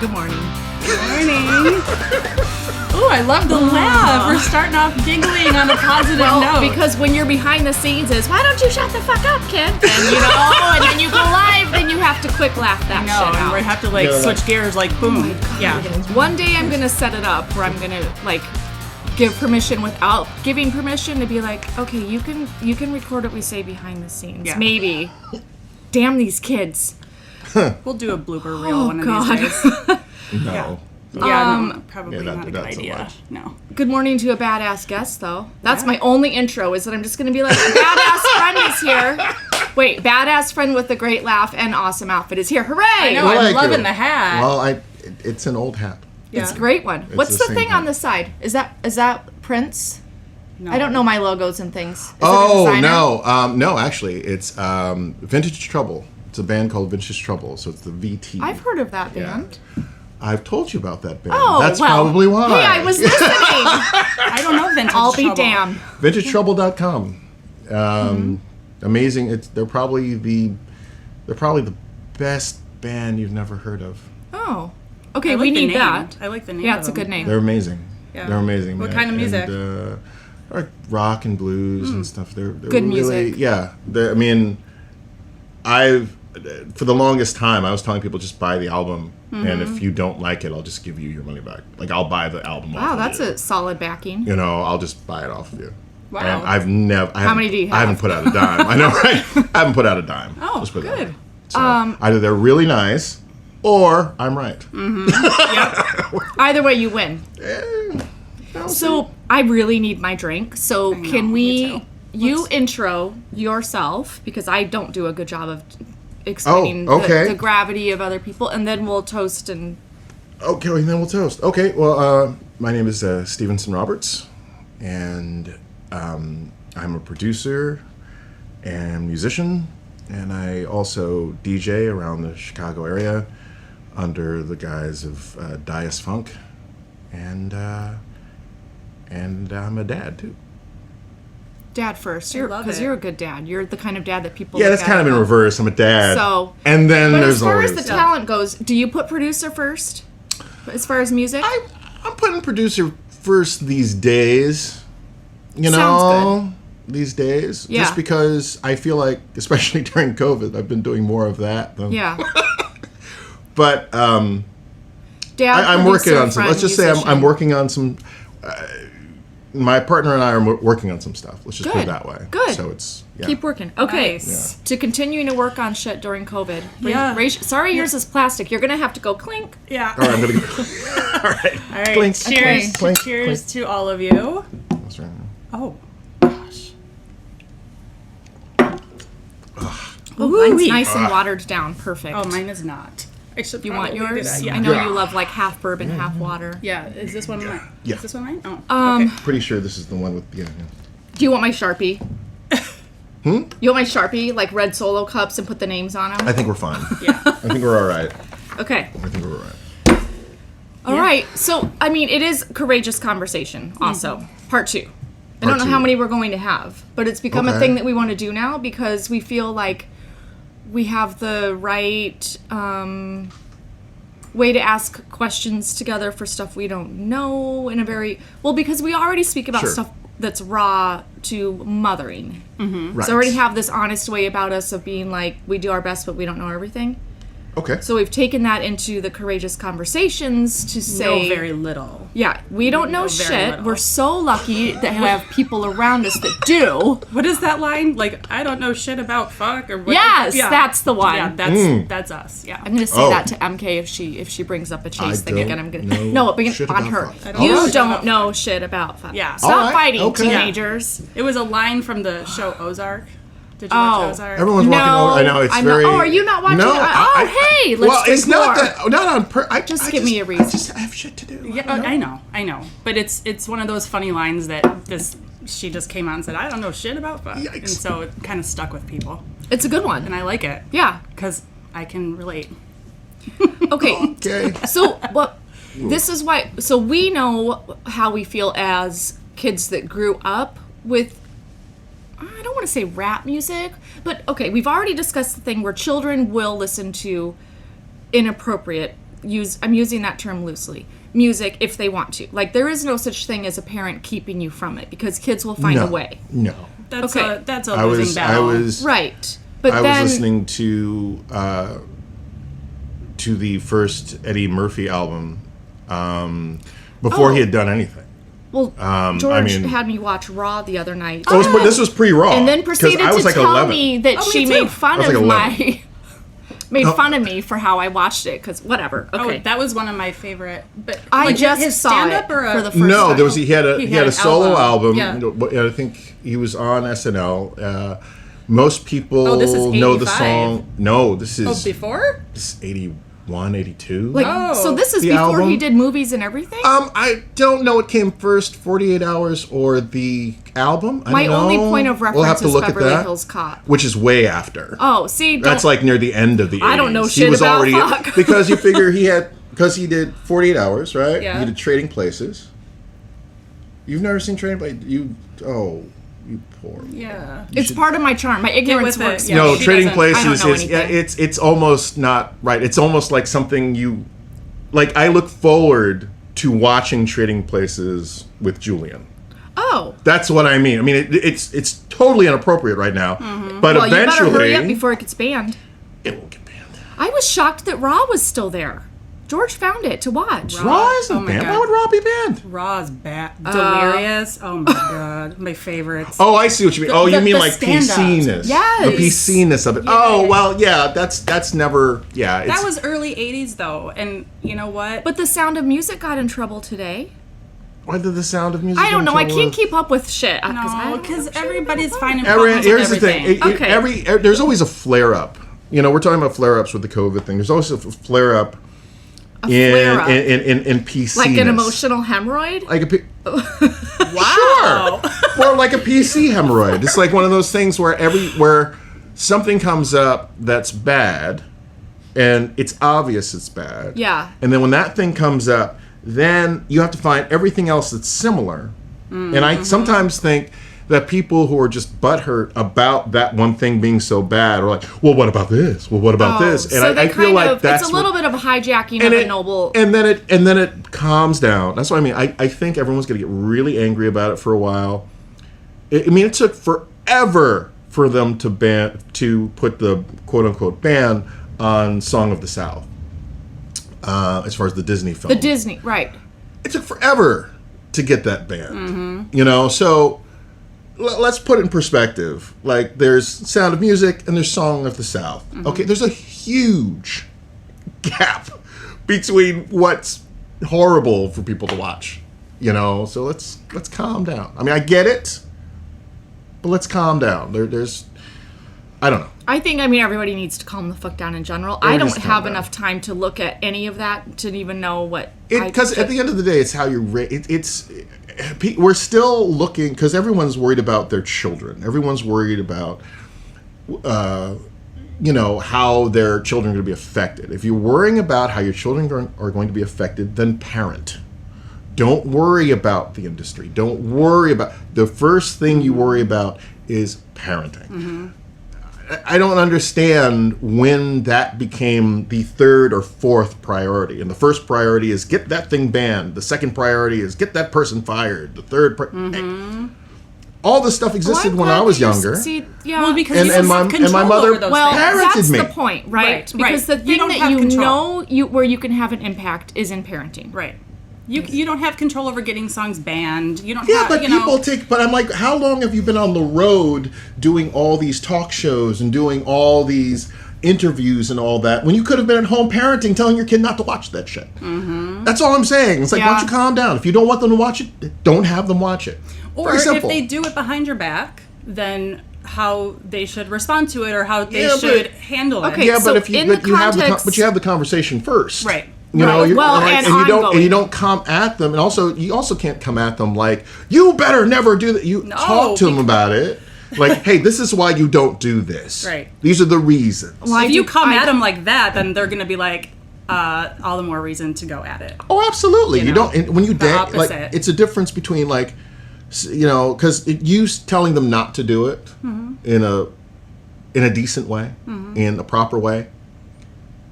Good morning. Good morning. Oh, I love the laugh. We're starting off giggling on a positive note. Because when you're behind the scenes is, why don't you shut the fuck up, kid? And and then you go live, then you have to quick laugh that shit out. And we have to switch gears boom. Yeah. One day I'm gonna set it up where I'm gonna give permission without giving permission to be like, okay, you can record what we say behind the scenes. Yeah. Maybe. Damn these kids. We'll do a blooper reel one of these days. No. Yeah, probably not a good idea. No. Good morning to a badass guest, though. That's my only intro, is that I'm just going to be like, a badass friend is here. Wait, badass friend with a great laugh and awesome outfit is here. Hooray! I know, I'm loving the hat. Well, it's an old hat. Yeah. It's a great one. What's the thing on the side? Is that Prince? No. I don't know my logos and things. No, actually, it's Vintage Trouble. It's a band called Vintage Trouble, so it's the VT. I've heard of that band. Yeah. I've told you about that band. Oh, that's probably why. Hey, I was listening. I don't know Vintage I'll Trouble. Be damned. VintageTrouble.com. Amazing. They're probably the best band you've never heard of. Oh, okay. We need that. I like the name. Yeah, it's a good name. They're amazing. Yeah. They're amazing. What kind of music? Like rock and blues and stuff. They're good really, music. Yeah. For the longest time, I was telling people just buy the album, and if you don't like it, I'll just give you your money back. I'll buy the album. Wow, that's a solid backing. I'll just buy it off of you. Wow. And I've never. How many do you have? I haven't put out a dime. I know, right? I haven't put out a dime. Oh, good. So either they're really nice, or I'm right. Yep. Either way, you win. So I really need my drink. So can we? You intro yourself, because I don't do a good job of explaining the gravity of other people, and then we'll toast and... Okay, and then we'll toast. Okay, well, my name is Stevenson Roberts, and I'm a producer and musician, and I also DJ around the Chicago area under the guise of diasfunK, and I'm a dad, too. Dad first, because you're a good dad. You're the kind of dad that people. Yeah, that's kind of in reverse. I'm a dad. So, and then but there's as far always as the talent goes, do you put producer first? As far as music, I'm putting producer first these days. Sounds good. These days, yeah. Just because I feel like, especially during COVID, I've been doing more of that. But I'm working on some. Let's just say I'm working on some. My partner and I are working on some stuff. Let's just put it that way. Good. So it's keep working. Okay. Nice. To continuing to work on shit during COVID. Yeah. Yours is plastic. You're gonna have to go clink. Yeah. All right. I'm gonna go. All right. Clink. Cheers. Clink. Cheers to all of you. That's right. Oh gosh. Mine's nice and watered down. Perfect. Oh, mine is not. You want yours? Yeah. I know you love half bourbon, half water. Yeah. Is this one mine? Yeah. Is this one mine? Oh. Okay. Pretty sure this is the one with Do you want my Sharpie? You want my Sharpie, red Solo cups, and put the names on them? I think we're fine. Yeah. I think we're all right. Okay. I think we're all right. All right. So, it is courageous conversation also. Part 2. I don't know how many we're going to have, but it's become a thing that we want to do now because we feel like we have the right way to ask questions together for stuff we don't know in a very... Well, because we already speak about stuff that's raw to mothering. Right. So already have this honest way about us of being we do our best, but we don't know everything. Okay. So we've taken that into the courageous conversations to say... Know very little. Yeah, we don't know shit. Little. We're so lucky that have people around us that do. What is that line? I don't know shit about fuck or what? Yes, that's the one. Yeah, that's us. Yeah. I'm gonna say that to MK if she brings up a chase thing again. I'm gonna on her. You don't know shit about fuck. Yeah. Stop fighting, teenagers. It was a line from the show Ozark. Did you watch Ozark? Everyone's walking over. I know it's very. Are you not watching? No. Hey, let's drink it's not more. that. Not on purpose. Just give me a reason. I have shit to do. Yeah, I know. But it's one of those funny lines that she just came out and said, I don't know shit about fuck. Yikes. And so it kind of stuck with people. It's a good one. And I like it. Yeah. Because I can relate. Okay. So this is why. So we know how we feel as kids that grew up with, I don't want to say rap music, but okay, we've already discussed the thing where children will listen to inappropriate I'm using that term loosely, music if they want to. Like, there is no such thing as a parent keeping you from it, because kids will find a way. No. That's Okay. that's a losing battle. Right. But I then, was listening to the first Eddie Murphy album before he had done anything. well, I George mean- had me watch Raw the other night. But this was pre-Raw. And then proceeded I was to like tell 11. me that she me made too. fun I was of like my... made fun of me for how I watched it, because whatever. Okay. Oh, that was one of my favorite. But I like, just his saw it stand-up or for a, the first No, time. there was he had a had an solo album. Yeah. And I think he was on SNL. Most people Oh, this is know the 85. song. No, this is before? this is 81, 82. Like, Oh. so this is The before he album? did movies and everything? I don't know what came first, 48 Hours or the album. I My don't only know. point of We'll reference have to is look at Beverly that, Hills Cop. which is way after. Oh, see, That's like near the end of the 80s. I don't know He shit was about already fuck. because you figure because he did 48 Hours, right? Yeah. He did Trading Places. You've never seen Trading Places? You poor. Yeah. it's part of my charm. My ignorance with it, works. yeah. No, she Trading doesn't- Places I don't know is anything. it's almost not right. It's almost like something you like. I look forward to watching Trading Places with Julian. Oh. That's what I mean. I mean, it's totally inappropriate right now, but Mm-hmm. Well, you better eventually hurry up before it gets banned. it won't get banned. I was shocked that Raw was still there. George found it to watch. Raw isn't Oh my banned. God. Why would Raw be banned? Raw's bad. Delirious. Oh my god. My favorites. Oh, I see what you mean. Oh, you the- mean the like stand-ups. PC-ness. Yes. The PC-ness of it. Oh, well, yeah, that's never, yeah. It's, That was early 80s though. And you know what? But the Sound of Music got in trouble today. why did the Sound of Music I don't get in know. I trouble can't with- keep up with shit. I no, don't because know shit everybody's about finding Every, problems here's with the thing. everything. There's always a flare-up. You know, we're talking about flare-ups with the COVID thing. There's always a flare-up flare-up. in PC. Like an emotional hemorrhoid? Like Wow. Sure. Or like a PC hemorrhoid. It's like one of those things where something comes up that's bad, and it's obvious it's bad. Yeah. And then when that thing comes up, then you have to find everything else that's similar. And I sometimes think that people who are just butthurt about that one thing being so bad are like, well, what about this? Well, what about this? And so I feel like that's it's a little bit of a hijacking and of it, a noble. and then it calms down. That's what I mean. I think everyone's gonna get really angry about it for a while. I mean, it took forever for them to put the quote unquote ban on Song of the South. As far as the Disney film, The Disney, right. it took forever to get that banned. You know, so let's put it in perspective. Like, there's Sound of Music and there's Song of the South. Okay, there's a huge gap between what's horrible for people to watch. You know, so let's calm down. I mean, I get it, but let's calm down. There's, I don't know. I think, everybody needs to calm the fuck down in general. I don't needs to calm have down. enough time to look at any of that to even know what. Because at the end of the day, it's how you we're still looking, because everyone's worried about their children. Everyone's worried about, how their children are going to be affected. If you're worrying about how your children are going to be affected, then parent. Don't worry about the industry. Don't worry about, the first thing you worry about is parenting. I don't understand when that became the third or fourth priority. And the first priority is get that thing banned. The second priority is get that person fired. The third, all this stuff existed when I was younger. Well, because And- you and don't my- have and control my mother- over those Well, things. Parented that's me. the point, right? Right, Because the right. You thing don't that have you control. know where you can have an impact is in parenting. Right. You don't have control over getting songs banned. You don't Yeah, have, but you know, people take. But I'm like, how long have you been on the road doing all these talk shows and doing all these interviews and all that when you could have been at home parenting, telling your kid not to watch that shit? That's all I'm saying. It's like, why don't you calm down? If you don't want them to watch it, don't have them watch it. Or Very if simple. they do it behind your back, then how they should respond to it or how they Yeah, but- should handle it. Okay, Yeah, so but if you in but the you have context- you have the conversation first, Right. You know, Right. Well, and you don't ongoing. come at them, and also you also can't come at them like you better never do that. You talk to them about it, like, hey, this is why you don't do this. Right. These are the reasons. Well, If you come I- at them like that, then they're going to be like, all the more reason to go at it. Oh, absolutely. You know, don't. And when you like, opposite. it's a difference between like, because you telling them not to do it in a decent way, in a proper way,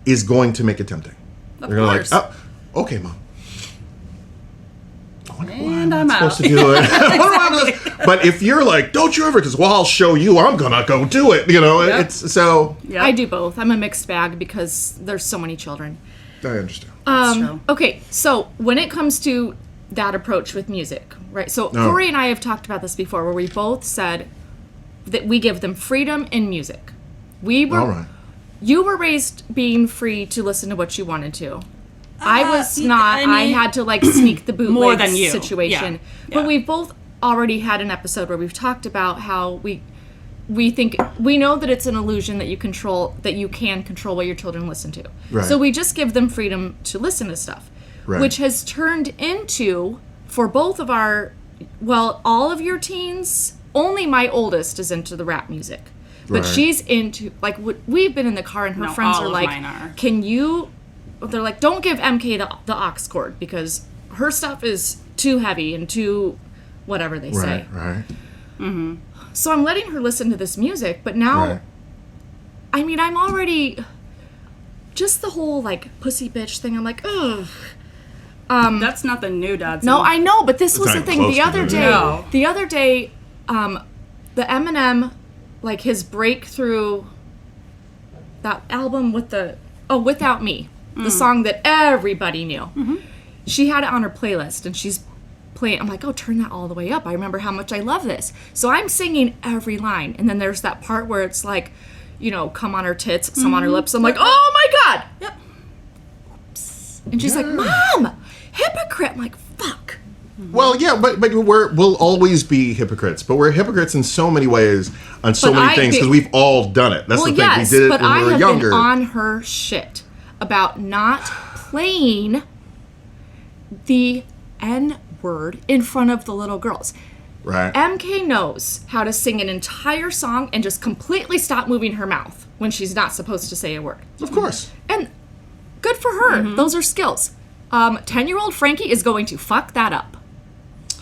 is going to make it tempting. They're gonna like, oh, okay, Mom. I wonder why And I'm supposed out. to do it. But if you're like, don't you ever, because I'll show you, I'm gonna go do it. You know, Yep. it's so. Yep. I do both. I'm a mixed bag because there's so many children. I understand. True. Okay, so when it comes to that approach with music, right? So Corey and I have talked about this before, where we both said that we give them freedom in music. We were, All right. you were raised being free to listen to what you wanted to. I was not. I mean, I had to like sneak the bootleg more than you. situation. Yeah. But Yeah. we've both already had an episode where we've talked about how we think we know that it's an illusion that you can control what your children listen to. Right. So we just give them freedom to listen to stuff, Right. which has turned into, for both of all of your teens. Only my oldest is into the rap music, but Right. she's into like we've been in the car and her No, friends all are of like, mine are. "Can you?" They're like, "Don't give MK the aux cord because her stuff is too heavy and too whatever they say." Right. So I'm letting her listen to this music, but now, Right. I mean, I'm already just the whole like pussy bitch thing. I'm like, ugh. That's nothing new, Dad. No, I know, but this was not the thing. close The to other new. day, No. the Eminem, like his breakthrough, that album with Without Me, the song that everybody knew. She had it on her playlist, and she's playing. I'm like, oh, turn that all the way up. I remember how much I love this. So I'm singing every line, and then there's that part where it's like, you know, come on her tits, some on her lips. I'm like, oh my god. Yep. And she's like, Mom, hypocrite. I'm like, fuck. Well, yeah, but we'll always be hypocrites. But we're hypocrites in so many ways on so But many I things be- because we've all done it. That's Well, the thing. yes, We did it but when I we were have younger. been on her shit about not playing the N word in front of the little girls. Right. MK knows how to sing an entire song and just completely stop moving her mouth when she's not supposed to say a word. Of course. And good for her. Those are skills. 10-year-old Frankie is going to fuck that up.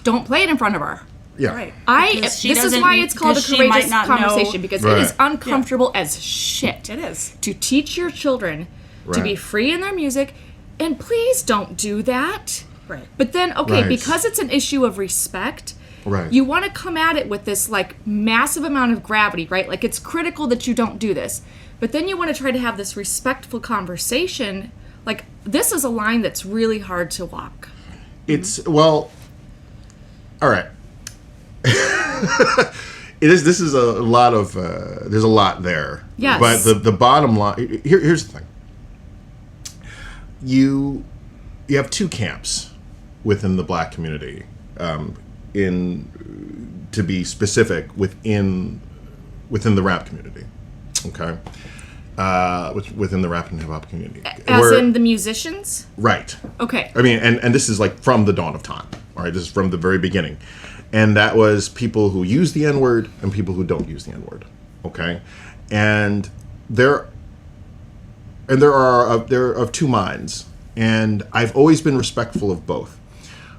Don't play it in front of her. Yeah. Right. This Because is why it's called a because she might courageous not know- conversation, because Right. it is uncomfortable as shit. It is. To teach your children to be Right. free in their music, and please don't do that. Right. But then, okay, Right. because it's an issue of respect, Right. you want to come at it with this like massive amount of gravity, right? Like it's critical that you don't do this. But then you want to try to have this respectful conversation. Like this is a line that's really hard to walk. It's well. All right. It is. This is a lot of. There's a lot there. Yes. But the bottom line. Here's the thing. You have two camps within the Black community. To be specific, within the rap community. Okay. Within the rap and hip hop community. As in the musicians? Right. Okay. I mean, and this is like from the dawn of time. All right, this is from the very beginning, and that was people who use the N-word and people who don't use the N-word. Okay, and there are of two minds, and I've always been respectful of both,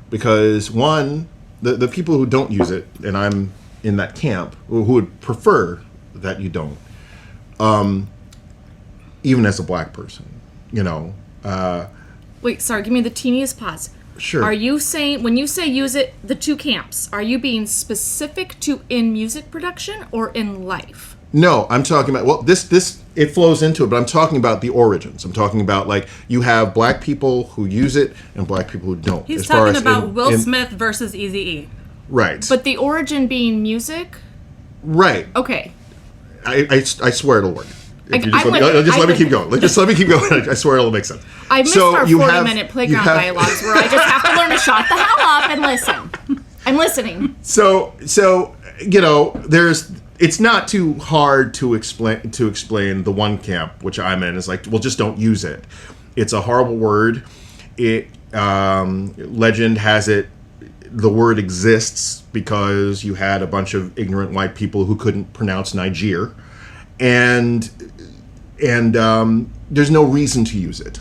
because one, the people who don't use it, and I'm in that camp, who would prefer that you don't, even as a Black person, you know. Wait, sorry, give me the teeniest pause. Sure. Are you saying, when you say use it, the two camps, are you being specific to in music production or in life? No, I'm talking about, well, this it flows into it, but I'm talking about the origins. I'm talking about, like, you have Black people who use it and Black people who don't. He's as far talking as about Will Smith versus Eazy-E. Right. But the origin being music? Right. Okay. I swear it'll work. If you I would- just I let me would- keep going. Just let me keep going. I swear it'll make sense. I missed So our you 40-minute you playground have- dialogues where I just have to learn to shut the hell up and listen. I'm listening. So you know, it's not too hard to explain the one camp which I'm in is like, well, just don't use it. It's a horrible word. It legend has it the word exists because you had a bunch of ignorant white people who couldn't pronounce Niger, and there's no reason to use it.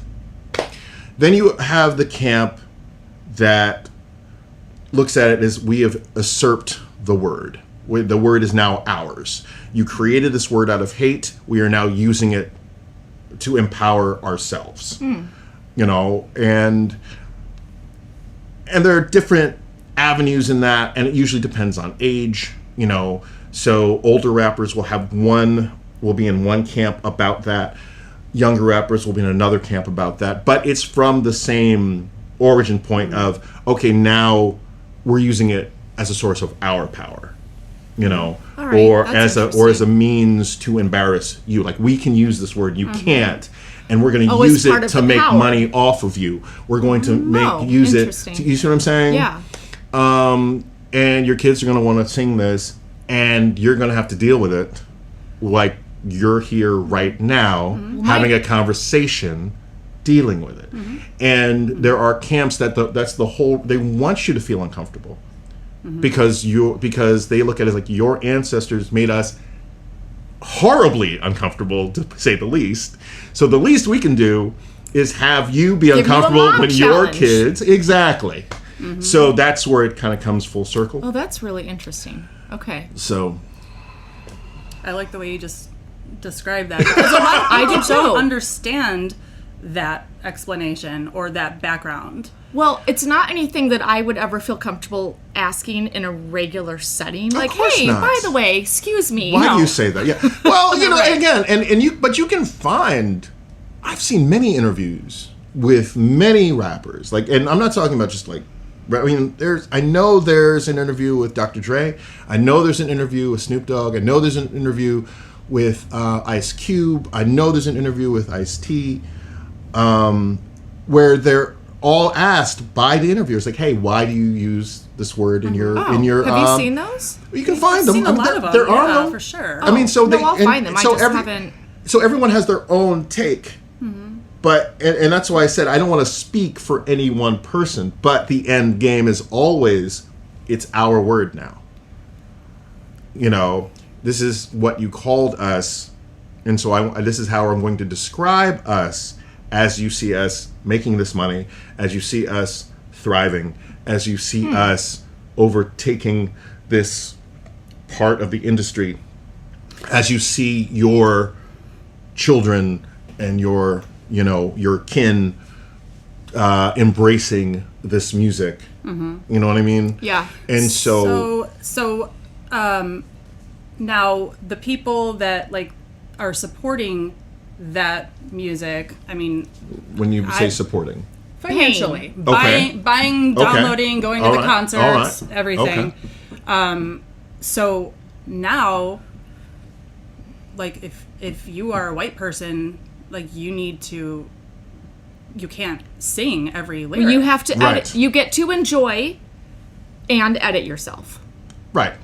Then you have the camp that looks at it as we have usurped the word. The word is now ours. You created this word out of hate. We are now using it to empower ourselves. you know, and there are different avenues in that, and it usually depends on age, you know. So older rappers will be in one camp about that. Younger rappers will be in another camp about that. But it's from the same origin point of, okay, now we're using it as a source of our power, you know, right, or as a means to embarrass you. Like, we can use this word, you can't. And we're going to use it to make money off of you. We're going to use it. You see what I'm saying? Yeah. And your kids are going to want to sing this, and you're going to have to deal with it like you're here right now, having a conversation, dealing with it. And there are camps that's the whole. They want you to feel uncomfortable because they look at it as like your ancestors made us horribly uncomfortable, to say the least. So the least we can do is have you be uncomfortable when your kids. Exactly. So that's where it kind of comes full circle. Oh, that's really interesting. Okay. So I like the way you just described that. Because a lot of people don't understand that explanation or that background. Well, it's not anything that I would ever feel comfortable asking in a regular setting. Like, course hey, not. by the way, excuse me. Why do you say that? Yeah. Well, you know, again, but you can find. I've seen many interviews with many rappers. Like, and I'm not talking about just like. I mean, I know there's an interview with Dr. Dre. I know there's an interview with Snoop Dogg. I know there's an interview with Ice Cube. I know there's an interview with Ice-T, where they're all asked by the interviewers, like, "Hey, why do you use this word in your in your?" Have you seen those? You can find them. Seen a lot of them. There are them for sure. I mean, so I'll find them. I just haven't. So everyone has their own take. But, and that's why I said I don't want to speak for any one person, but the end game is always, it's our word now. You know, this is what you called us, and so this is how I'm going to describe us as you see us making this money, as you see us thriving, as you see us overtaking this part of the industry, as you see your children and your kin embracing this music. You know what I mean? Yeah. And so now the people that like are supporting that music, I mean, when you say supporting, financially, Okay. buying, downloading, going to the concerts, everything. Okay. So now, like, if you are a white person, like, you can't sing every lyric. You have to Right. edit. You get to enjoy and edit yourself. right.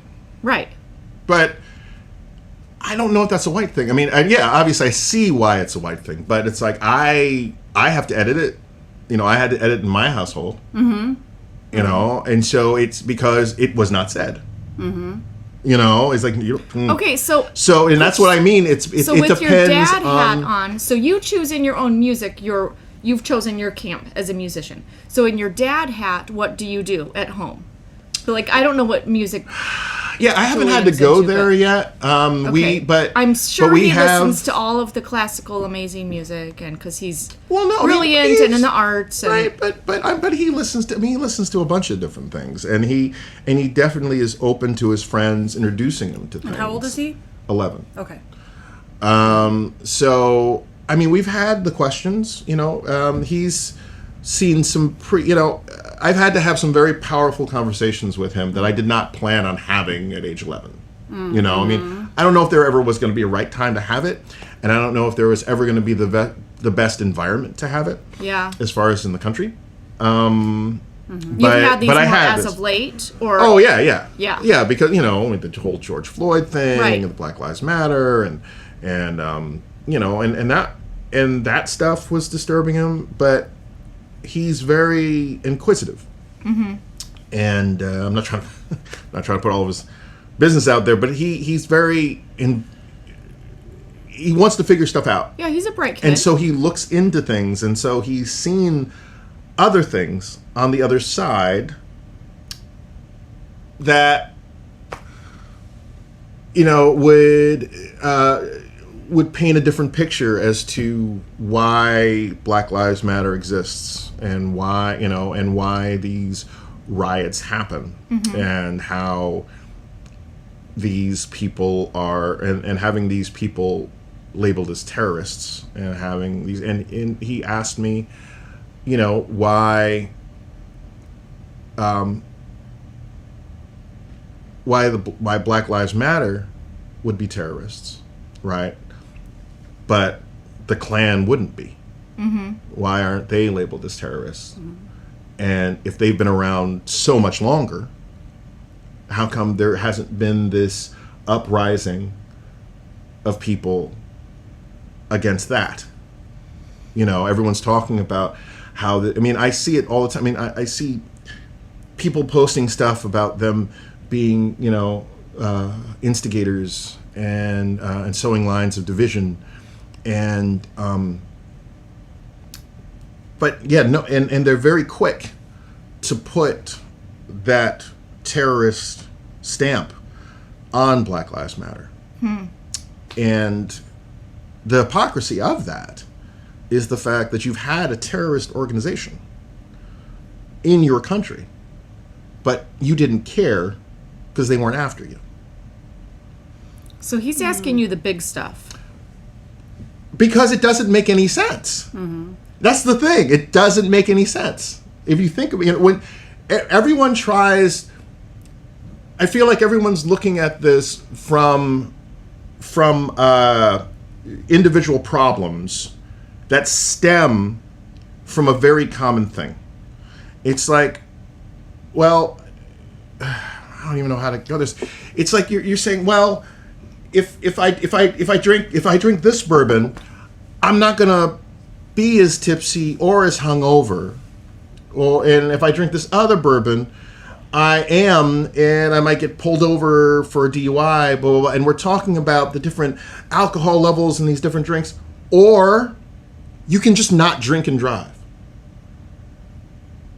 Right. But I don't know if that's a white thing. I mean, yeah, obviously I see why it's a white thing, but it's like I have to edit it. You know, I had to edit in my household. You know, and so it's because it was not said. You know, it's like Okay, so and that's what I mean. It with depends your dad on, hat on, so you choose in your own music. You've chosen your camp as a musician. So in your dad hat, what do you do at home? So like, I don't know what music. Yeah, I haven't had to Julian's go into, there yet. Okay. But I'm sure but we he have, listens to all of the classical amazing music, and because he's brilliant brilliant and in the arts. And, right, but he listens to. I mean, he listens to a bunch of different things, and he definitely is open to his friends introducing him to things. How old is he? 11. Okay. So I mean, we've had the questions. You know, he's seen some I've had to have some very powerful conversations with him that I did not plan on having at age 11. You know, I mean, I don't know if there ever was going to be a right time to have it, and I don't know if there was ever going to be the best environment to have it. Yeah. As far as in the country. You've had these more as of late, or oh yeah, yeah, because with the whole George Floyd thing, right, and the Black Lives Matter, and that stuff was disturbing him, but he's very inquisitive, and I'm not trying to put all of his business out there, but he's very he wants to figure stuff out. Yeah, he's a bright kid, and so he looks into things, and so he's seen other things on the other side that would paint a different picture as to why Black Lives Matter exists and why, and why these riots happen, and how these people are, and having these people labeled as terrorists, and having these, and he asked me, why Black Lives Matter would be terrorists, right? But the Klan wouldn't be. Why aren't they labeled as terrorists? And if they've been around so much longer, how come there hasn't been this uprising of people against that? Everyone's talking about how I see it all the time. I see people posting stuff about them being, instigators and sowing lines of division, and and they're very quick to put that terrorist stamp on Black Lives Matter. And the hypocrisy of that is the fact that you've had a terrorist organization in your country, but you didn't care because they weren't after you. So he's asking you the big stuff. Because it doesn't make any sense. That's the thing. It doesn't make any sense. If you think of it, when everyone tries, I feel like everyone's looking at this from individual problems that stem from a very common thing. It's like, well, I don't even know how to go this. It's like you're saying, well, if I drink this bourbon, I'm not gonna be as tipsy or as hungover. Well, and if I drink this other bourbon, I am, and I might get pulled over for a DUI, blah, blah, blah. And we're talking about the different alcohol levels in these different drinks. Or you can just not drink and drive.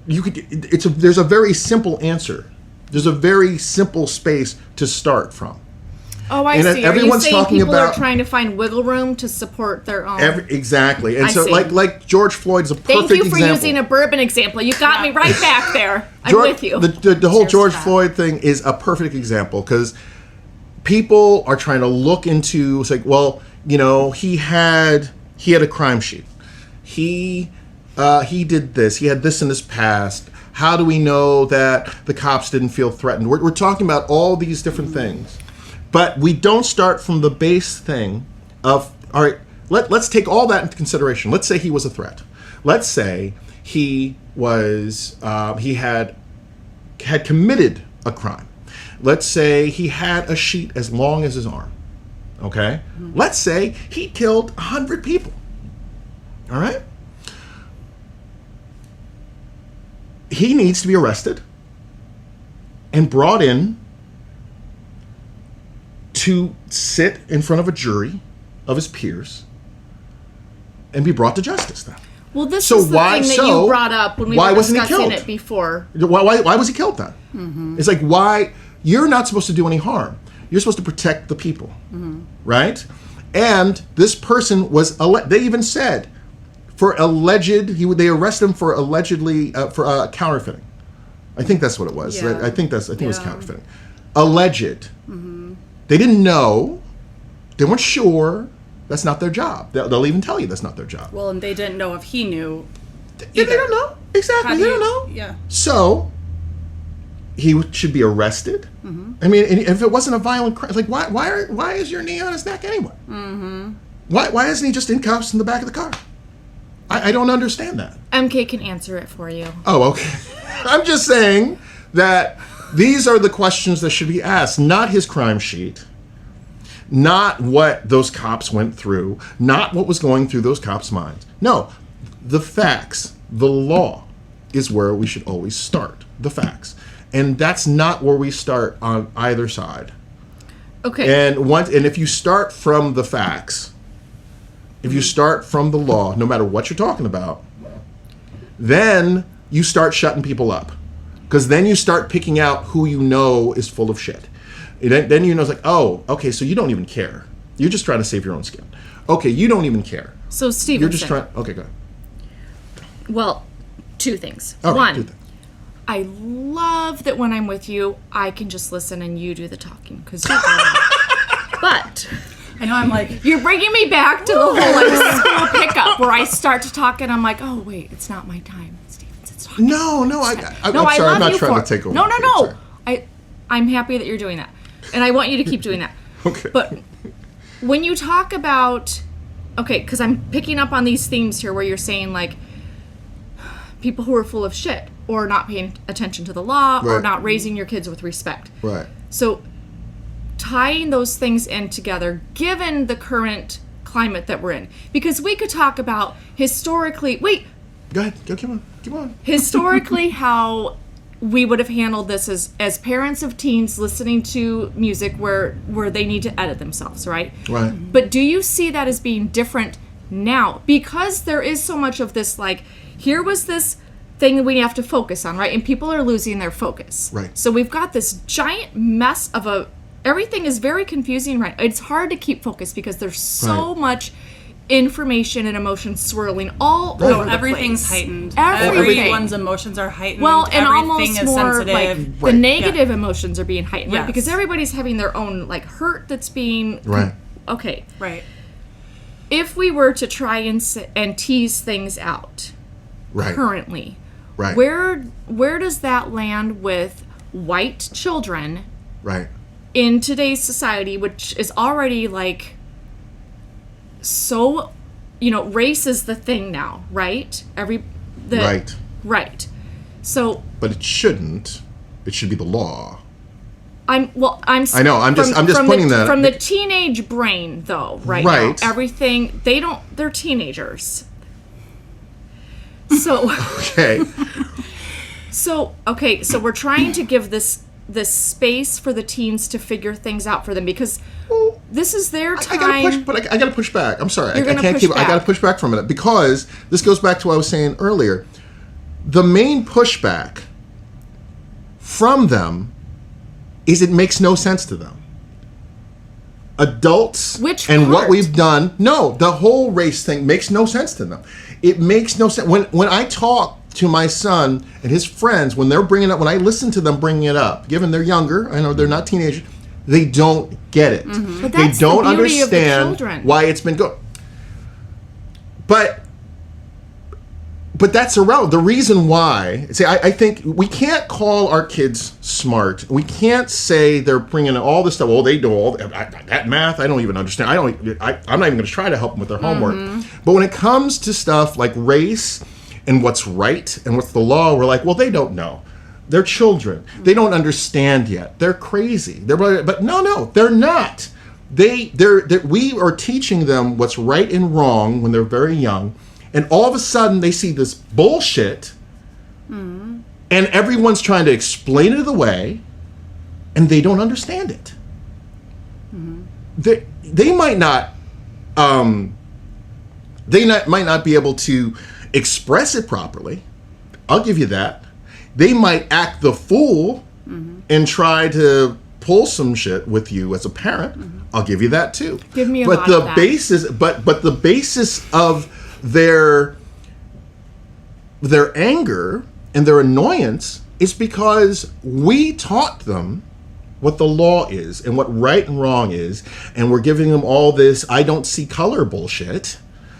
There's a very simple answer. There's a very simple space to start from. Oh, I see. Everyone's Are you saying talking people about, are trying to find wiggle room to support their own? Exactly. And I so see. like George Floyd's a perfect example. Thank you for using a bourbon example. You got me right back there. I'm with you. The whole George Floyd thing is a perfect example, because people are trying to look into, it's like, well, he had a crime sheet. He did this. He had this in his past. How do we know that the cops didn't feel threatened? We're talking about all these different things. But we don't start from the base thing of, all right, let's take all that into consideration. Let's say he was a threat. Let's say he was, he had committed a crime. Let's say he had a sheet as long as his arm. Okay? Let's say he killed 100 people. All right? He needs to be arrested and brought in to sit in front of a jury of his peers and be brought to justice then. Well, this is the thing that you brought up when we were discussing it before. Why was he killed then? It's like, why? You're not supposed to do any harm. You're supposed to protect the people, right? And this person was, they even said, for they arrested him for allegedly, for counterfeiting. I think that's what it was. Yeah. I think it was counterfeiting. Alleged. They didn't know. They weren't sure. That's not their job. They'll even tell you that's not their job. Well, and they didn't know if he knew. They don't know. Exactly. They don't know. Yeah. So he should be arrested. I mean, and if it wasn't a violent crime, like why is your knee on his neck anyway? Why isn't he just in cuffs in the back of the car? I don't understand that. MK can answer it for you. Oh, okay. I'm just saying that these are the questions that should be asked, not his crime sheet, not what those cops went through, not what was going through those cops' minds. No, the facts, the law is where we should always start, the facts. And that's not where we start on either side. Okay. And if you start from the facts, if you start from the law, no matter what you're talking about, then you start shutting people up. Because then you start picking out who you know is full of shit. Then you know it's like, oh, okay, so you don't even care. You're just trying to save your own skin. Okay, you don't even care. So Stevenson. You're just trying. Okay, go ahead. Well, two things. All right, One, I love that when I'm with you, I can just listen and you do the talking because you're great. But I know I'm like, you're bringing me back to the whole like school pickup where I start to talk and I'm like, oh wait, it's not my time. Stevenson's talking. No, I'm sorry. I I'm love not you trying for to take over. No. Sorry. I'm happy that you're doing that, and I want you to keep doing that. Okay. But when you talk about, okay, because I'm picking up on these themes here where you're saying like people who are full of shit or not paying attention to the law or Right. not raising your kids with respect. Right. So tying those things in together, given the current climate that we're in, because we could talk about historically. Go ahead. Go. Keep on. Historically how we would have handled this as parents of teens listening to music where they need to edit themselves, right? Right. But do you see that as being different now? Because there is so much of this, like, here was this thing that we have to focus on, right? And people are losing their focus. Right. So we've got this giant mess of everything is very confusing, right? It's hard to keep focus because there's so Right. much information and emotion swirling all Right. over the everything's place. heightened. Everything. Everyone's emotions are heightened. Well, and everything almost is more sensitive. like the Right. negative emotions are being heightened, right? Yes. Because everybody's having their own like hurt that's being Right. Okay, Right. if we were to try and tease things out Right. currently, Right. where does that land with white children Right. in today's society, which is already like so, race is the thing now, right? Right. Right. So But it shouldn't. It should be the law. I know. I'm just pointing that from the teenage brain, though. Right. Right. Now, everything they're teenagers. So Okay. so we're trying to give this space for the teens to figure things out for them because this is their time. I gotta push back. I'm sorry. You're I gonna can't push keep. I back. gotta push back for a minute because this goes back to what I was saying earlier. The main pushback from them is it makes no sense to them. Adults Which and what part? we've done. No, the whole race thing makes no sense to them. It makes no sense. When I talk to my son and his friends, when I listen to them bringing it up, given they're younger, I know they're not teenagers, they don't get it. Mm-hmm. But They that's the don't beauty of the understand children. why it's been going. But that's irrelevant. The reason why, I think we can't call our kids smart. We can't say they're bringing all this stuff. Oh, they do all that math. I don't even understand. I'm not even going to try to help them with their homework. But when it comes to stuff like race and what's right and what's the law, we're like, well, they don't know. They're children. They don't understand yet. They're crazy. But no, they're not. We are teaching them what's right and wrong when they're very young. And all of a sudden, they see this bullshit, and everyone's trying to explain it away, and they don't understand it. They might not, might not be able to express it properly. I'll give you that. They might act the fool and try to pull some shit with you as a parent. I'll give you that too. Give me a but lot the of that. basis, but the basis of their anger and their annoyance is because we taught them what the law is and what right and wrong is, and we're giving them all this I don't see color bullshit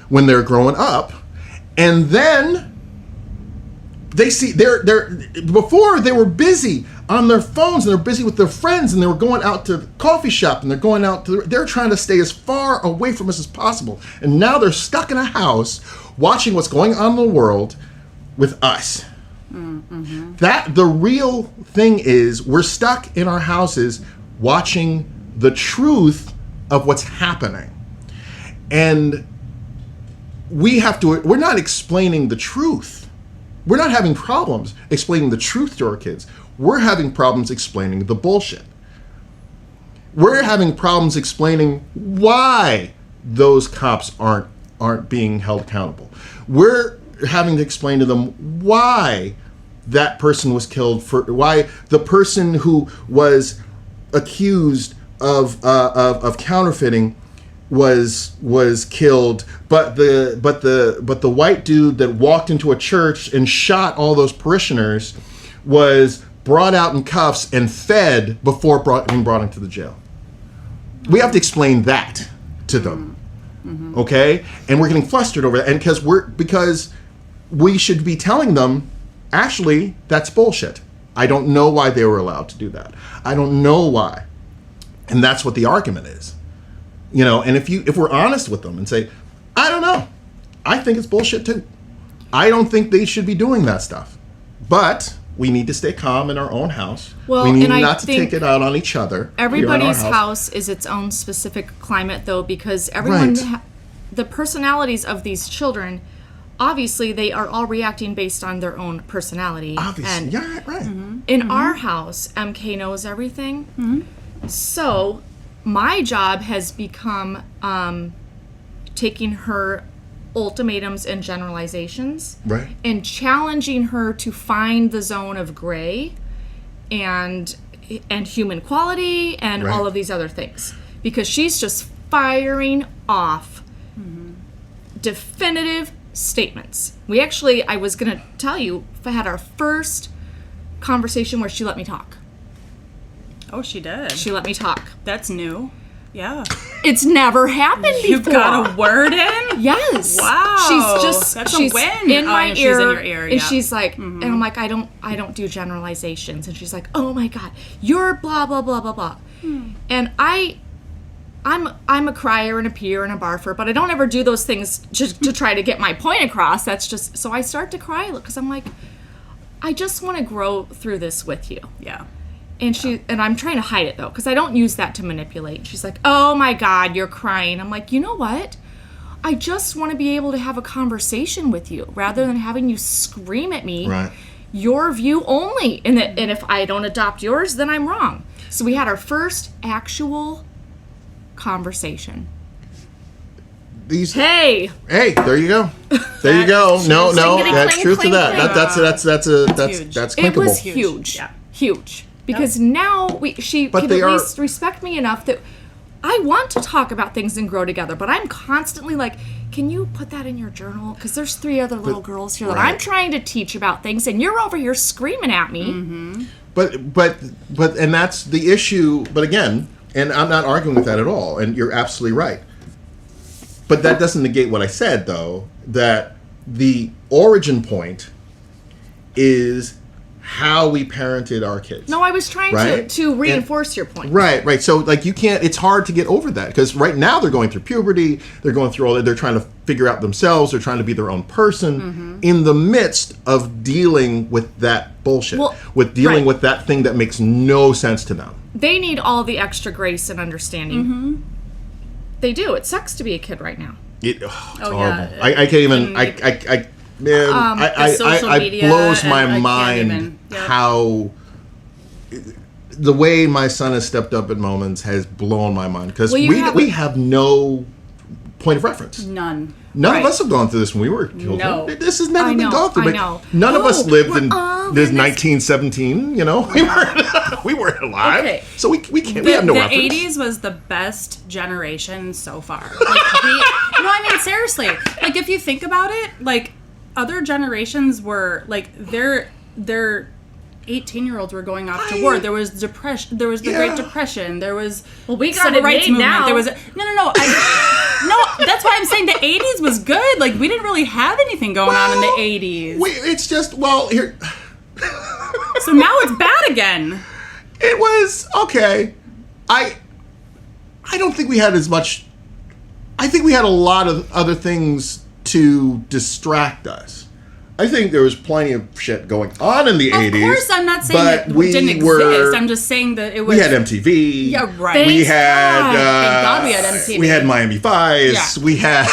when they're growing up, and then they see they're before they were busy on their phones and they're busy with their friends and they were going out to the coffee shop and they're trying to stay as far away from us as possible, and now they're stuck in a house watching what's going on in the world with us. That the real thing is we're stuck in our houses watching the truth of what's happening, and we're not explaining the truth. We're not having problems explaining the truth to our kids. We're having problems explaining the bullshit. We're having problems explaining why those cops aren't being held accountable. We're having to explain to them why that person was killed, why the person who was accused of counterfeiting was killed, but the white dude that walked into a church and shot all those parishioners was brought out in cuffs and fed before being brought into the jail. We have to explain that to them, okay? And we're getting flustered over that, and because we should be telling them, actually, that's bullshit. I don't know why they were allowed to do that. I don't know why, and that's what the argument is. And if we're honest with them and say, I don't know, I think it's bullshit too. I don't think they should be doing that stuff. But we need to stay calm in our own house. Well, we need and not to take it out on each other. Everybody's house is its own specific climate, though, because everyone, the personalities of these children, obviously they are all reacting based on their own personality. Obviously, And in our house, MK knows everything. So my job has become taking her ultimatums and generalizations, and challenging her to find the zone of gray and human quality and all of these other things, because she's just firing off definitive statements. I was going to tell you, I had our first conversation where she let me talk. Oh, she did. She let me talk. That's new. Yeah. It's never happened before. You've got a word in? Yes. Wow. That's a win. In my ear, she's in your ear, and she's like, and I'm like, I don't do generalizations. And she's like, oh my God, you're blah blah blah blah blah. And I'm a crier and a peer and a barfer, but I don't ever do those things to try to get my point across. That's just, so I start to cry because I'm like, I just want to grow through this with you. Yeah. And I'm trying to hide it though, because I don't use that to manipulate. She's like, oh my God, you're crying. I'm like, you know what? I just want to be able to have a conversation with you rather than having you scream at me your view only. And if I don't adopt yours, then I'm wrong. So we had our first actual conversation. Hey, there you go. There you go. No, that's truth to that. That's clinkable. It was huge. Yeah. Huge. Because now she can at least respect me enough that I want to talk about things and grow together, but I'm constantly like, can you put that in your journal? Because there's 3 other little girls here that I'm trying to teach about things, and you're over here screaming at me. But and that's the issue. But again, and I'm not arguing with that at all, and you're absolutely right. But that doesn't negate what I said, though, that the origin point is how we parented our kids. No, I was trying to reinforce your point. Right. So, you can't, it's hard to get over that, because right now they're going through puberty, they're going through all that, they're trying to figure out themselves, they're trying to be their own person in the midst of dealing with that bullshit, with dealing with that thing that makes no sense to them. They need all the extra grace and understanding. They do. It sucks to be a kid right now. It's horrible. I can't even, it blows my mind how the way my son has stepped up at moments has blown my mind, because we have no point of reference. None of us have gone through this when we were children. No. This has never been gone through. None of us lived in this 1917. We weren't alive. Okay. So we can't. We have no reference. The 80s was the best generation so far. Seriously. If you think about it, other generations were their 18-year-olds were going off to war. There was depression. There was the Great Depression. There was we got civil rights movement. Now. There was no. That's why I'm saying the 80s was good. We didn't really have anything going on in the 80s. It's just here. So now it's bad again. It was okay. I don't think we had as much. I think we had a lot of other things to distract us. I think there was plenty of shit going on in the 80s. Of course, I'm not saying that it didn't exist. I'm just saying that it was... We had MTV. Yeah, right. We had... Thank God we had MTV. We had Miami Vice. Yeah. We had...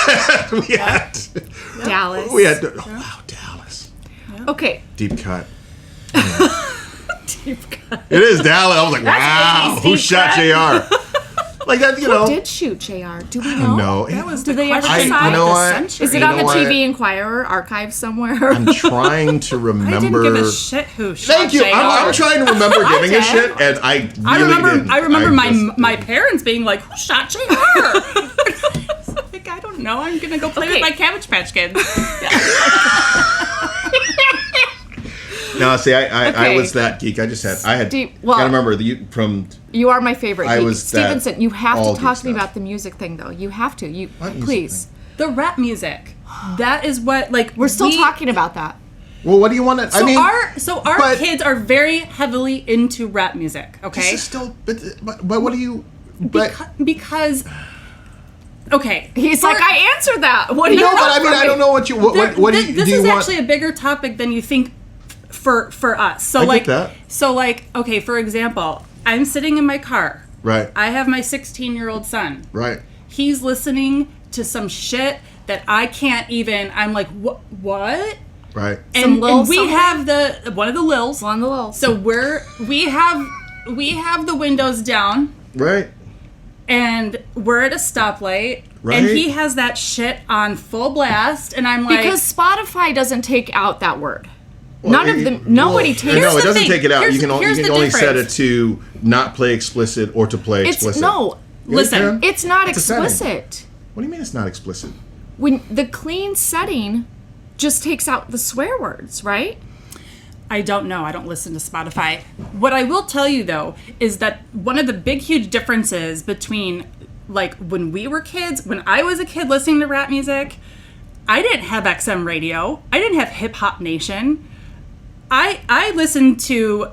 Dallas. We had... Dallas. Yeah. Okay. Deep cut. Deep cut. It is Dallas. I was like, wow. Who shot JR? Who did shoot JR? Do we know? No. That was do they ever decide? Is it on the TV Inquirer archive somewhere? I'm trying to remember. I didn't give a shit who shot Thank you. JR. I'm trying to remember giving a shit, and I really didn't. I remember my parents being like, "Who shot JR?" No, I'm gonna go play with my Cabbage Patch Kids. No, see, I was that geek. I had. Gotta remember You are my favorite. I geek. was Stevenson. You have all to talk geek to me stuff. about the music thing, though. You have to. What music Please. thing? The rap music. That is what We're still talking about that. Well, what do you want to? So our but- kids are very heavily into rap music. Okay. This is still, but what do you? But Because. Okay. He's like, I answered that. What do you no, want but I mean, from I me? don't know what you. What do you? This do you is want? actually a bigger topic than you think for us. So I get like, that. so like, okay, for example, I'm sitting in my car. Right. I have my 16-year-old son. Right. He's listening to some shit that I can't even. I'm like, what? Right. And Lil we something? have one of the Lils. One of the Lils. So we have the windows down. Right. And we're at a stoplight, Right. and he has that shit on full blast, and I'm like, Because Spotify doesn't take out that word. Well, None of them. Nobody takes. No, Here's it the doesn't thing. take it out. Here's- You can here's the only set it difference. to not play explicit or to play explicit. No. Yeah, you Listen, can. It's not It's a setting. explicit. What do you mean it's not explicit? When the clean setting just takes out the swear words, right? I don't know. I don't listen to Spotify. What I will tell you though is that one of the big, huge differences between like when we were kids, when I was a kid listening to rap music, I didn't have XM radio. I didn't have Hip Hop Nation. I listened to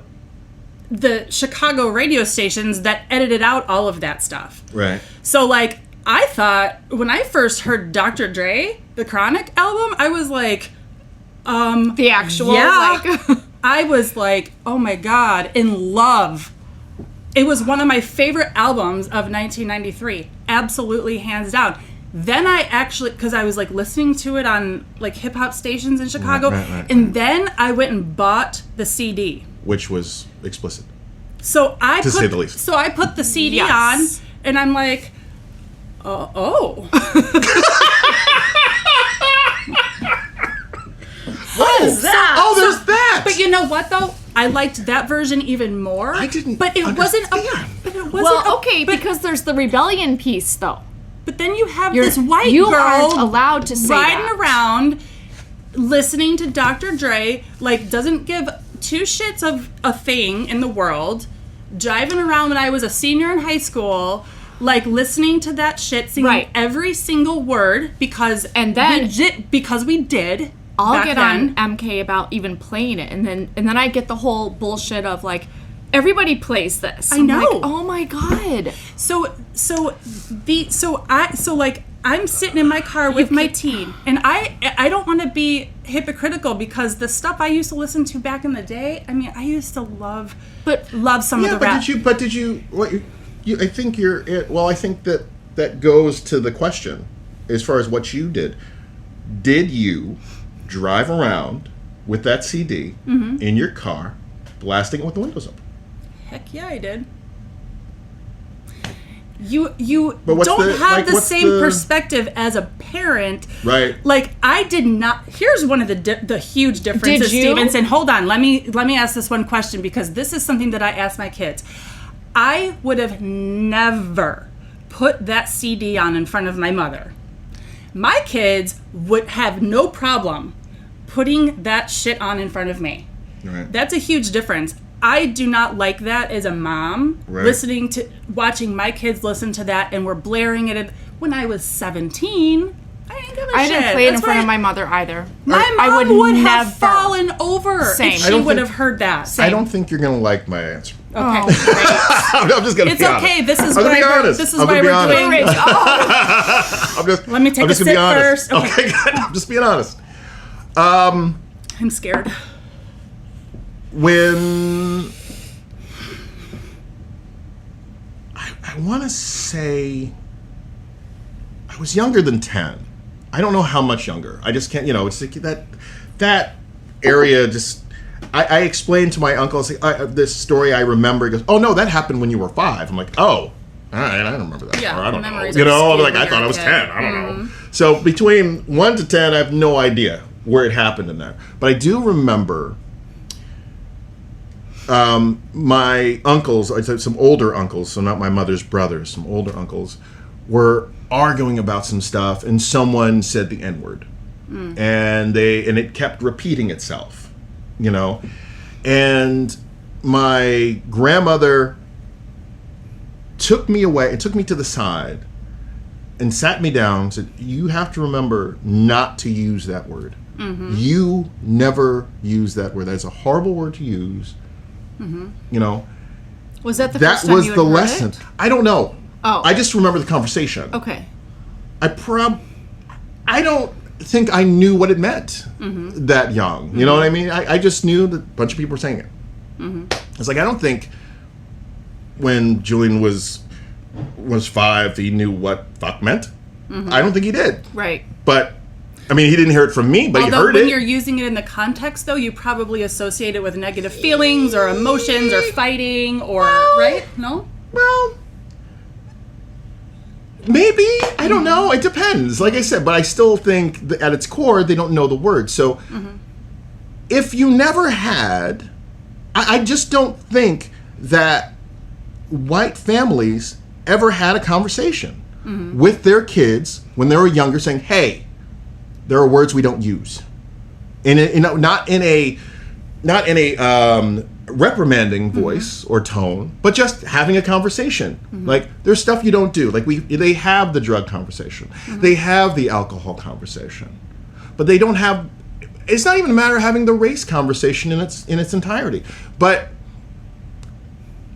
the Chicago radio stations that edited out all of that stuff. Right. So like I thought when I first heard Dr. Dre, the Chronic album, I was like, The actual, yeah. like, I was like, oh my God, in love. It was one of my favorite albums of 1993. Absolutely, hands down. Then I actually, because I was like listening to it on like hip hop stations in Chicago, Right. and then I went and bought the CD. Which was explicit. So I To say the least. So I put the CD Yes. on, and I'm like, oh. What is that? Oh, there's that. But you know what though? I liked that version even more. I didn't But it wasn't. understand. But it wasn't. well, okay, because there's the rebellion piece, though. But then you have this white you girl aren't allowed to say riding that. around, listening to Dr. Dre, like doesn't give two shits of a thing in the world, driving around when I was a senior in high school, like listening to that shit, singing Right. every single word because we did. I'll back get then. on MK about even playing it, and then I get the whole bullshit of like everybody plays this. I'm know. like, oh my God. So I'm sitting in my car with my teen, and I don't want to be hypocritical because the stuff I used to listen to back in the day. I mean, I used to love some of the rap. Did you? What you? I think you're. Well, I think that goes to the question, as far as what you did. Did you drive around with that CD in your car, blasting it with the windows open? Heck yeah, I did. You But what's don't the- have like, the what's same the- perspective as a parent. Right. Like I did not. Here's one of the huge differences, Did you? Stevenson. Hold on. Let me ask this one question because this is something that I ask my kids. I would have never put that CD on in front of my mother. My kids would have no problem putting that shit on in front of me. Right. That's a huge difference. I do not like that as a mom, Right. watching my kids listen to that, and we're blaring it. When I was 17, I didn't give a shit. I didn't play it in That's front why of my mother either. My I mom would have never. fallen over Same. if I she don't would think- have heard that. I don't think you're gonna like my answer. Okay, Oh. great. I'm just gonna It's be honest. okay. This is I'm why gonna be we're. honest. This is I'm why gonna be we're honest. doing. Oh, I'm just. Let me take I'm a just gonna be sip honest. first. Okay. Okay, good. I'm just being honest. I'm scared. When I want to say I was younger than 10. I don't know how much younger. I just can't. It's like that area. Just I explained to my uncle this story. I remember. He goes, "Oh no, that happened when you were 5." I'm like, "Oh, all right, I don't remember that." Yeah, or I don't know. memories I'm are like, skewed I when thought you're I was a 10. kid. I don't know. So between 1 to 10, I have no idea where it happened in there. But I do remember. My uncles, some older uncles, so not my mother's brothers, some older uncles, were arguing about some stuff, and someone said the N-word. And it kept repeating itself, you know. And my grandmother took me away and took me to the side and sat me down and said, you have to remember not to use that word. You never use that word. That's a horrible word to use. You know. Was that the first time you had the heard lesson. it? I don't know. Oh. I just remember the conversation. Okay. I don't think I knew what it meant that young. You know what I mean? I just knew that a bunch of people were saying it. It's like, I don't think when Julian was 5, he knew what fuck meant. I don't think he did. Right. But, I mean, he didn't hear it from me, but Although he heard when it. you're using it in the context, though, you probably associate it with negative feelings or emotions or fighting or, right? No? Well, maybe. I don't know. It depends. Like I said, but I still think that at its core, they don't know the word. So if you never had, I just don't think that white families ever had a conversation with their kids when they were younger saying, hey, there are words we don't use. Not in a reprimanding voice or tone, but just having a conversation. Like, there's stuff you don't do. Like, they have the drug conversation. They have the alcohol conversation. But they don't have, it's not even a matter of having the race conversation in its entirety. But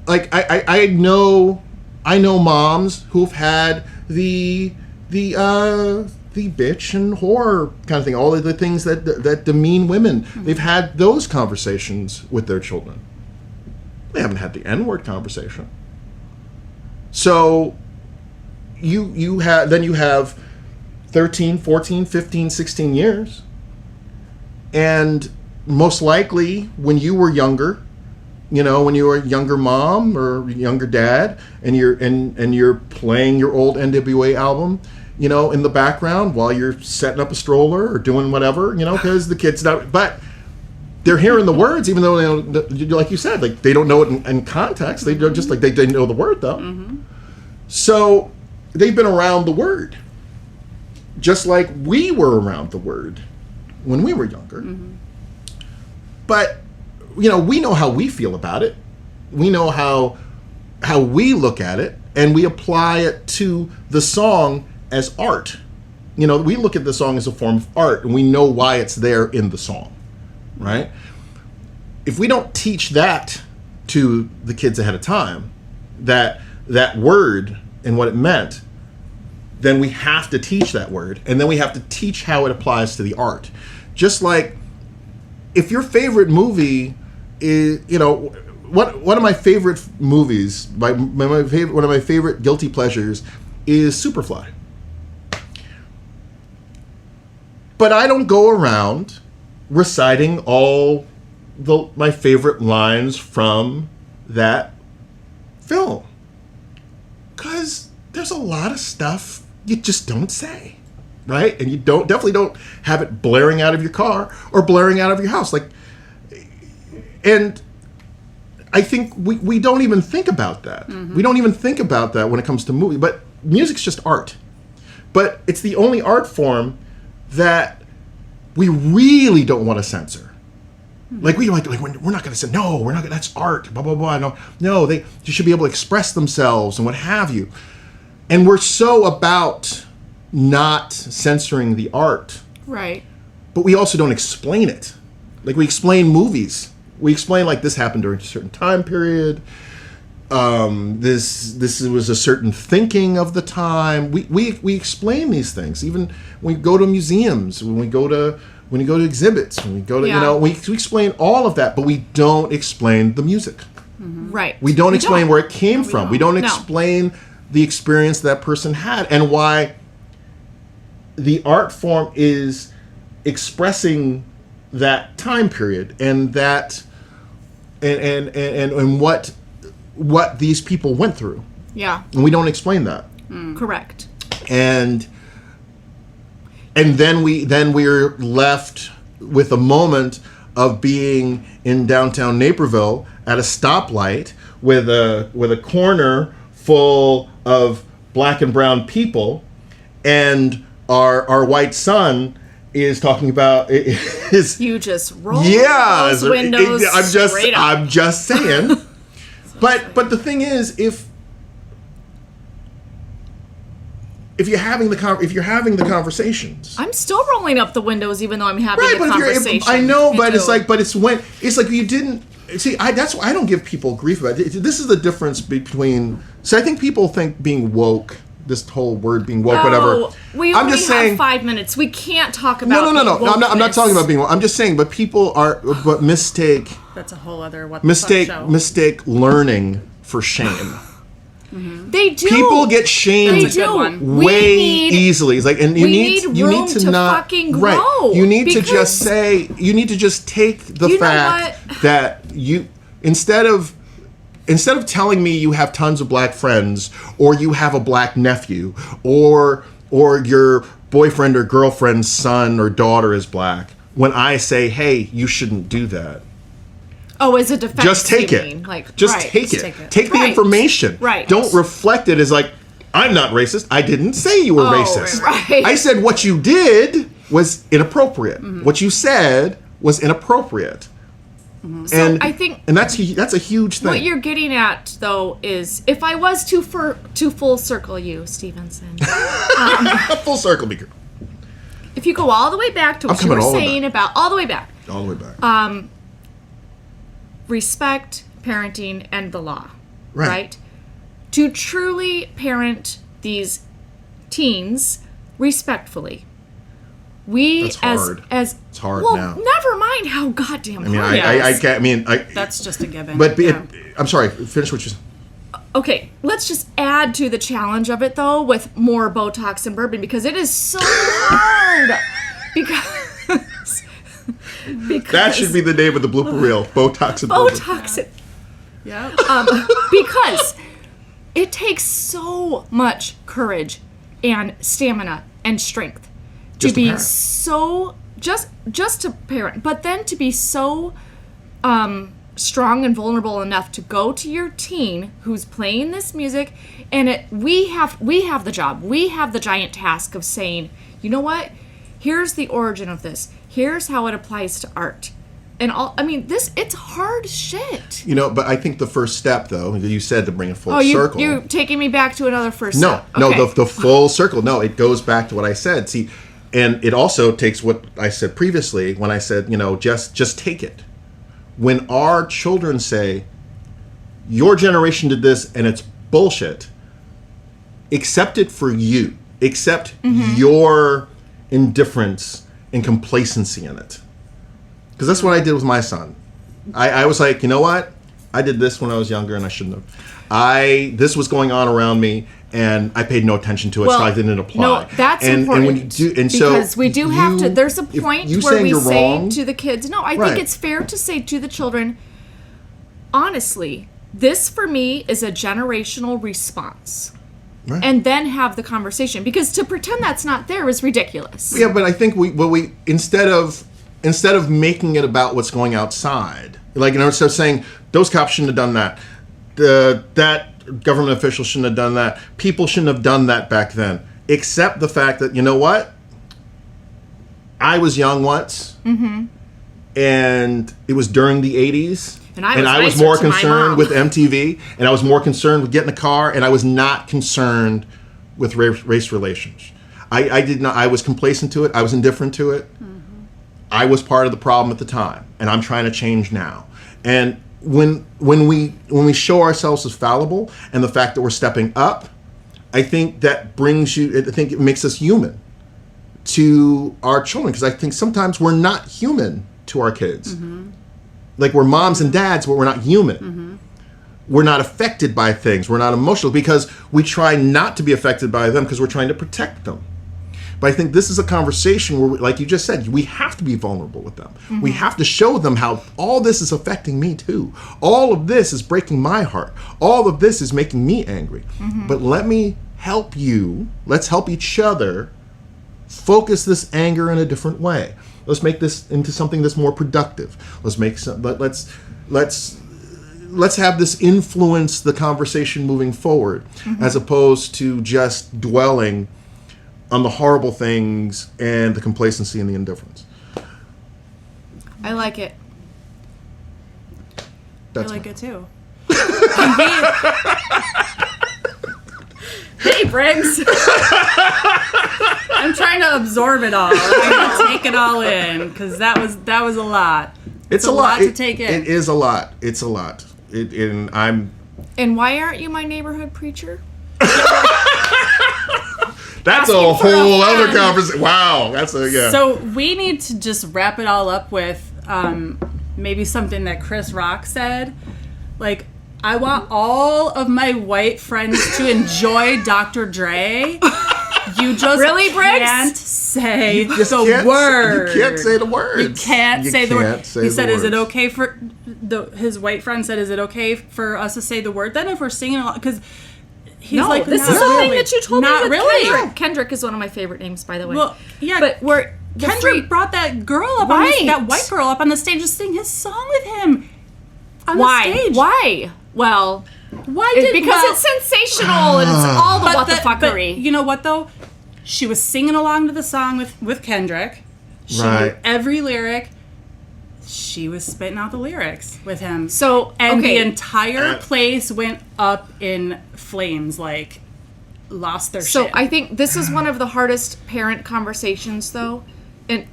like, I know moms who've had the bitch and whore kind of thing, all of the things that demean women. They've had those conversations with their children. They haven't had the N-word conversation. So you have 13, 14, 15, 16 years. And most likely when you were younger, you know, when you were a younger mom or younger dad, and you're playing your old NWA album, you know, in the background while you're setting up a stroller or doing whatever, you know, because the kids don't. But they're hearing the words, even though they don't, like you said, like they don't know it in context. They don't, just like they know the word though. So they've been around the word, just like we were around the word when we were younger. But you know, we know how we feel about it. We know how we look at it, and we apply it to the song as art. You know, we look at the song as a form of art, and we know why it's there in the song, right? If we don't teach that to the kids ahead of time, that word and what it meant, then we have to teach that word, and then we have to teach how it applies to the art. Just like if your favorite movie is, you know, one of my favorite movies, one of my favorite guilty pleasures is Superfly. But I don't go around reciting all my favorite lines from that film, because there's a lot of stuff you just don't say, right? And you definitely don't have it blaring out of your car or blaring out of your house, like. And I think we don't even think about that. We don't even think about that when it comes to movie. But music's just art. But it's the only art form that we really don't want to censor. Like we're not going to say, no, we're not. That's art. Blah blah blah. No, they should be able to express themselves and what have you. And we're so about not censoring the art, right? But we also don't explain it. Like we explain movies. We explain like this happened during a certain time period. This was a certain thinking of the time. We explain these things. Even when we go to museums, when we go to exhibits, when we go to we explain all of that, but we don't explain the music. Right. We don't explain where it came from. don't. We don't No. explain the experience that person had and why the art form is expressing that time period and that and what these people went through. Yeah. And we don't explain that. Correct. And then we're left with a moment of being in downtown Naperville at a stoplight with a corner full of black and brown people, and our white son is talking about is You just roll those windows straight up. I'm just saying. but the thing is, if you're having the conversations, I'm still rolling up the windows even though I'm having the conversation. I know, but it's like you didn't see. That's why I don't give people grief about it. This is the difference between. So I think people think being woke. This whole word being woke, whatever. We only have 5 minutes. We can't talk about No. I'm not talking about being woke. I'm just saying, but people mistake. That's a whole other mistake learning for shame. They do. People get shamed They do. way easily. It's like, and you need to not fucking grow. Right. You need to just say. You need to just take the fact that you instead of telling me you have tons of black friends or you have a black nephew or your boyfriend or girlfriend's son or daughter is black, when I say, hey, you shouldn't do that. Oh, as a defense, just take it. Take it. Take the information. Right. Don't reflect it as like, I'm not racist. I didn't say you were racist. Right. I said what you did was inappropriate. Mm-hmm. What you said was inappropriate. Mm-hmm. So I think, and that's a huge thing. What you're getting at, though, is if I was to full circle you, Stevenson, full circle, Beaker. If you go all the way back to what you were saying about all the way back, respect, parenting, and the law, right? To truly parent these teens respectfully. That's hard. It's hard now. Never mind how goddamn hard it is. That's just a given. But I'm sorry. Finish what you said. Okay, let's just add to the challenge of it though with more Botox and bourbon because it is so hard. Because that should be the name of the blooper reel. Botox and bourbon. Botox. Yeah. Because it takes so much courage and stamina and strength. To be so just to parent, but then to be so strong and vulnerable enough to go to your teen who's playing this music, and we have the job, we have the giant task of saying, you know what? Here's the origin of this. Here's how it applies to art, and all. I mean, it's hard shit. But I think the first step, though, you said to bring a full circle. You're taking me back to another first step. No, the full circle. No, it goes back to what I said. See. And it also takes what I said previously when I said, just take it. When our children say, your generation did this and it's bullshit, accept it for you. Accept your indifference and complacency in it. Because that's what I did with my son. I was like, you know what? I did this when I was younger and I shouldn't have. This was going on around me. And I paid no attention to it, so I didn't apply. No, that's important. And when you do, because we do have to. There's a point where we say to the kids. No, I think it's fair to say to the children. Honestly, this for me is a generational response, and then have the conversation because to pretend that's not there is ridiculous. Yeah, but I think we instead of making it about what's going outside, instead of saying those cops shouldn't have done that, that government officials shouldn't have done that. People shouldn't have done that back then. Except the fact that, you know what? I was young once, and it was during the 80s, and I was more concerned with MTV, and I was more concerned with getting a car, and I was not concerned with race relations. I did not. I was complacent to it. I was indifferent to it. I was part of the problem at the time, and I'm trying to change now. And when we show ourselves as fallible and the fact that we're stepping up, I think that I think it makes us human to our children, because I think sometimes we're not human to our kids. Like we're moms and dads, but we're not human. We're not affected by things. We're not emotional because we try not to be affected by them because we're trying to protect them. But I think this is a conversation where, like you just said, we have to be vulnerable with them. We have to show them how all this is affecting me too. All of this is breaking my heart. All of this is making me angry. But let me help you. Let's help each other focus this anger in a different way. Let's make this into something that's more productive. Let's have this influence the conversation moving forward, as opposed to just dwelling on the horrible things and the complacency and the indifference. I like it. That's I like it too. Hey, Briggs. I'm trying to absorb it all. I'm trying to take it all in because that was a lot. It's a lot to take in. It is a lot. It's a lot. And And why aren't you my neighborhood preacher? that's Asking a for a whole other friend. conversation. Wow, that's a yeah. So we need to just wrap it all up with maybe something that Chris Rock said. Like, I want all of my white friends to enjoy Dr. Dre. You just Really, Briggs? can't say You just the can't word. You can't say the words. You can't say the word. say He the said, "Is it words. okay for his white friend said, is it okay for us to say the word then if we're singing along?" Because he's No, like, this "Not is something really. that you told Not me with really. Kendrick. Kendrick is one of my favorite names, by the way. Well, yeah, but we're Kendrick brought that girl up Right. that white girl up on the stage to sing his song with him on Why? the stage. Why? Well, Why it's did because well, it's sensational and it's all the what the but fuckery. you know what though? She was singing along to the song with Kendrick. She Right. knew every lyric. She was spitting out the lyrics with him. So, and okay. the entire place went up in flames, like lost their So shit. I think this is one of the hardest parent conversations, though, and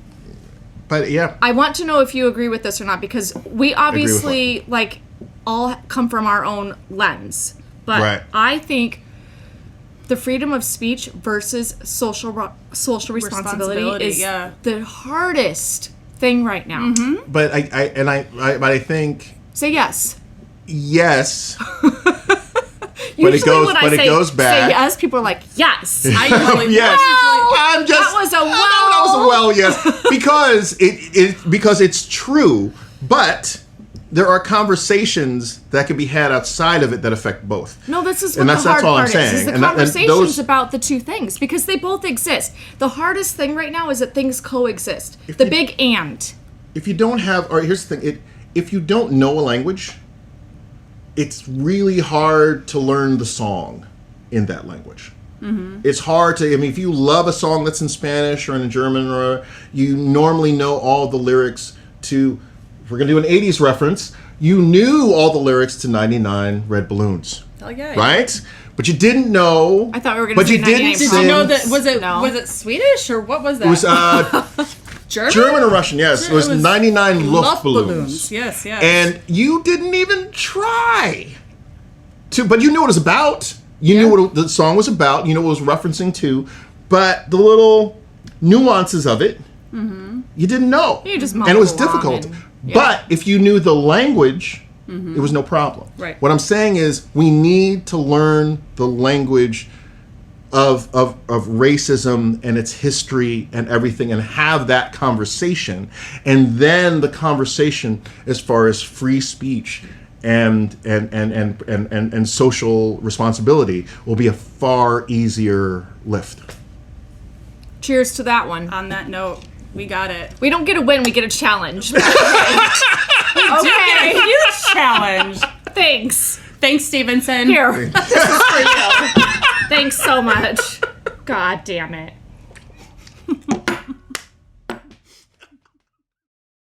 But yeah, I want to know if you agree with this or not, because we obviously like all come from our own lens, but Right. I think the freedom of speech versus social responsibility is yeah. the hardest thing right now. but I think Say yes. yes. Usually goes- when but I it say, goes back. say yes, people are like, yes. I usually Yes. Well, I'm just. that was a That was a well, yes, because it's true. But there are conversations that can be had outside of it that affect both. No, this is what And the that's hard all I'm part saying. is the And conversations those- about the two things, because they both exist. The hardest thing right now is that things coexist. The you- big and. If you don't have, or here's the thing, if you don't know a language, it's really hard to learn the song in that language. It's hard to, I mean, if you love a song that's in Spanish or in German, or you normally know all the lyrics to, if we're going to do an 80s reference, you knew all the lyrics to 99 Red Balloons. Hell yeah. Right? But you didn't know. I thought we were gonna but say you didn't 99 Did sing. you know that No. was it Swedish or what was that? It was German? German or Russian, yes. It was 99 Luftballons. Luftballons. Yes, yes. And you didn't even try to, but you knew what it was about. You knew what the song was about. You knew what it was referencing to. But the little nuances of it, you didn't know. You just and it was mumble along difficult. and- yeah. But if you knew the language, it was no problem. Right. What I'm saying is we need to learn the language of racism and its history and everything, and have that conversation, and then the conversation as far as free speech and social responsibility will be a far easier lift. Cheers to that one. On that note, we got it. We don't get a win, we get a challenge. Okay. Okay. Huge challenge. Thanks. Thanks, Stevenson. Here. This is for you. Thanks so much. God damn it.